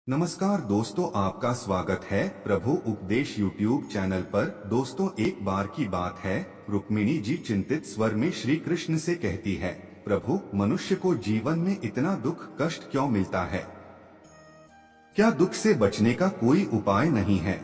नमस्कार दोस्तों, आपका स्वागत है प्रभु उपदेश यूट्यूब चैनल पर। दोस्तों, एक बार की बात है, रुक्मिणी जी चिंतित स्वर में श्री कृष्ण से कहती है, प्रभु, मनुष्य को जीवन में इतना दुख कष्ट क्यों मिलता है? क्या दुख से बचने का कोई उपाय नहीं है?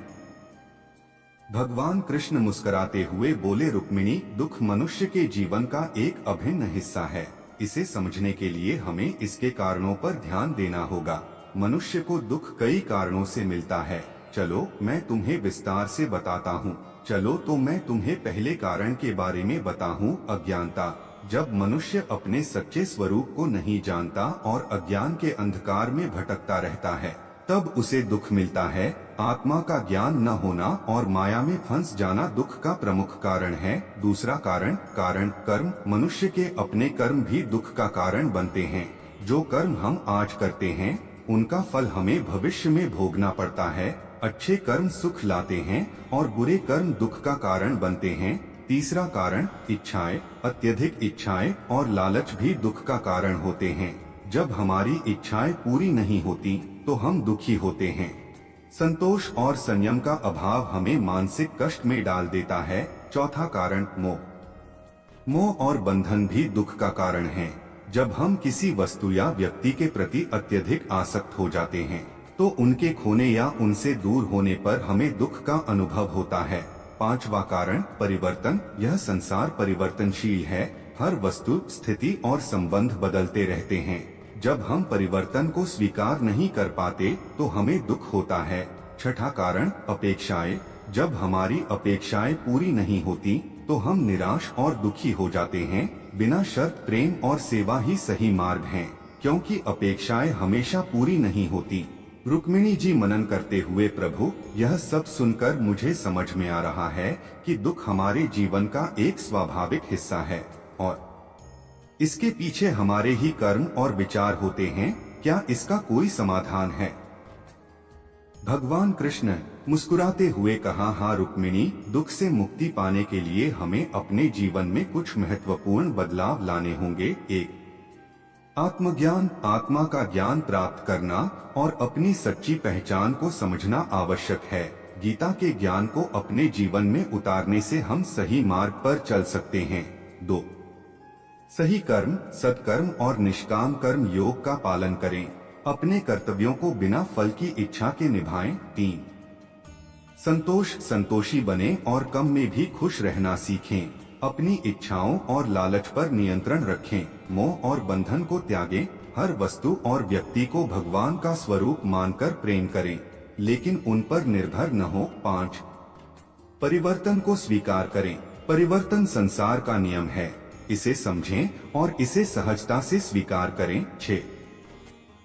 भगवान कृष्ण मुस्कुराते हुए बोले, रुक्मिणी, दुख मनुष्य के जीवन का एक अभिन्न हिस्सा है। इसे समझने के लिए हमें इसके कारणों पर ध्यान देना होगा। मनुष्य को दुख कई कारणों से मिलता है। चलो मैं तुम्हें विस्तार से बताता हूँ। चलो तो मैं तुम्हें पहले कारण के बारे में बताऊँ, अज्ञानता। जब मनुष्य अपने सच्चे स्वरूप को नहीं जानता और अज्ञान के अंधकार में भटकता रहता है, तब उसे दुख मिलता है। आत्मा का ज्ञान न होना और माया में फंस जाना दुख का प्रमुख कारण है। दूसरा कारण कर्म। मनुष्य के अपने कर्म भी दुख का कारण बनते हैं। जो कर्म हम आज करते हैं, उनका फल हमें भविष्य में भोगना पड़ता है। अच्छे कर्म सुख लाते हैं और बुरे कर्म दुख का कारण बनते हैं। तीसरा कारण इच्छाएं। अत्यधिक इच्छाएं और लालच भी दुख का कारण होते हैं। जब हमारी इच्छाएं पूरी नहीं होती तो हम दुखी होते हैं। संतोष और संयम का अभाव हमें मानसिक कष्ट में डाल देता है। चौथा कारण मोह। मोह और बंधन भी दुख का कारण है। जब हम किसी वस्तु या व्यक्ति के प्रति अत्यधिक आसक्त हो जाते हैं, तो उनके खोने या उनसे दूर होने पर हमें दुख का अनुभव होता है। पांचवा कारण परिवर्तन। यह संसार परिवर्तनशील है। हर वस्तु, स्थिति और संबंध बदलते रहते हैं। जब हम परिवर्तन को स्वीकार नहीं कर पाते तो हमें दुख होता है। छठा कारण अपेक्षाएं। जब हमारी अपेक्षाएं पूरी नहीं होती तो हम निराश और दुखी हो जाते हैं। बिना शर्त प्रेम और सेवा ही सही मार्ग हैं, क्योंकि अपेक्षाएं हमेशा पूरी नहीं होती। रुक्मिणी जी मनन करते हुए, प्रभु, यह सब सुनकर मुझे समझ में आ रहा है कि दुख हमारे जीवन का एक स्वाभाविक हिस्सा है और इसके पीछे हमारे ही कर्म और विचार होते हैं। क्या इसका कोई समाधान है? भगवान कृष्ण मुस्कुराते हुए कहा, हाँ रुक्मिणी, दुख से मुक्ति पाने के लिए हमें अपने जीवन में कुछ महत्वपूर्ण बदलाव लाने होंगे। एक, आत्मज्ञान। आत्मा का ज्ञान प्राप्त करना और अपनी सच्ची पहचान को समझना आवश्यक है। गीता के ज्ञान को अपने जीवन में उतारने से हम सही मार्ग पर चल सकते हैं। दो, सही कर्म, सत्कर्म और निष्काम कर्म योग का पालन करें। अपने कर्तव्यों को बिना फल की इच्छा के निभाएं। तीन, संतोषी बने और कम में भी खुश रहना सीखें। अपनी इच्छाओं और लालच पर नियंत्रण रखें। मोह और बंधन को त्यागें। हर वस्तु और व्यक्ति को भगवान का स्वरूप मानकर प्रेम करें, लेकिन उन पर निर्भर न हो। पाँच, परिवर्तन को स्वीकार करें। परिवर्तन संसार का नियम है, इसे समझें और इसे सहजता से स्वीकार करें। 6,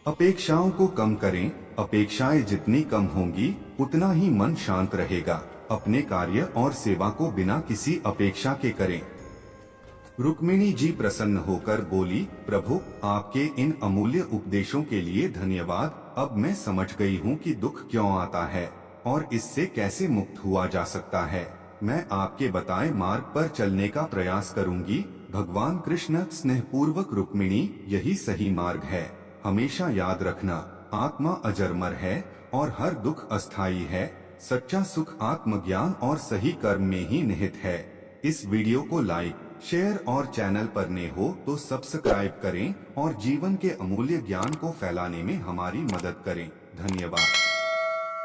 अपेक्षाओं को कम करें। अपेक्षाएं जितनी कम होंगी उतना ही मन शांत रहेगा। अपने कार्य और सेवा को बिना किसी अपेक्षा के करें। रुक्मिणी जी प्रसन्न होकर बोली, प्रभु, आपके इन अमूल्य उपदेशों के लिए धन्यवाद। अब मैं समझ गई हूँ कि दुख क्यों आता है और इससे कैसे मुक्त हुआ जा सकता है। मैं आपके बताए मार्ग पर चलने का प्रयास करूंगी। भगवान कृष्ण स्नेहपूर्वक, रुक्मिणी, यही सही मार्ग है। हमेशा याद रखना, आत्मा अजरमर है और हर दुख अस्थायी है। सच्चा सुख आत्मज्ञान और सही कर्म में ही निहित है। इस वीडियो को लाइक, शेयर और चैनल पर नए हो तो सब्सक्राइब करें और जीवन के अमूल्य ज्ञान को फैलाने में हमारी मदद करें। धन्यवाद।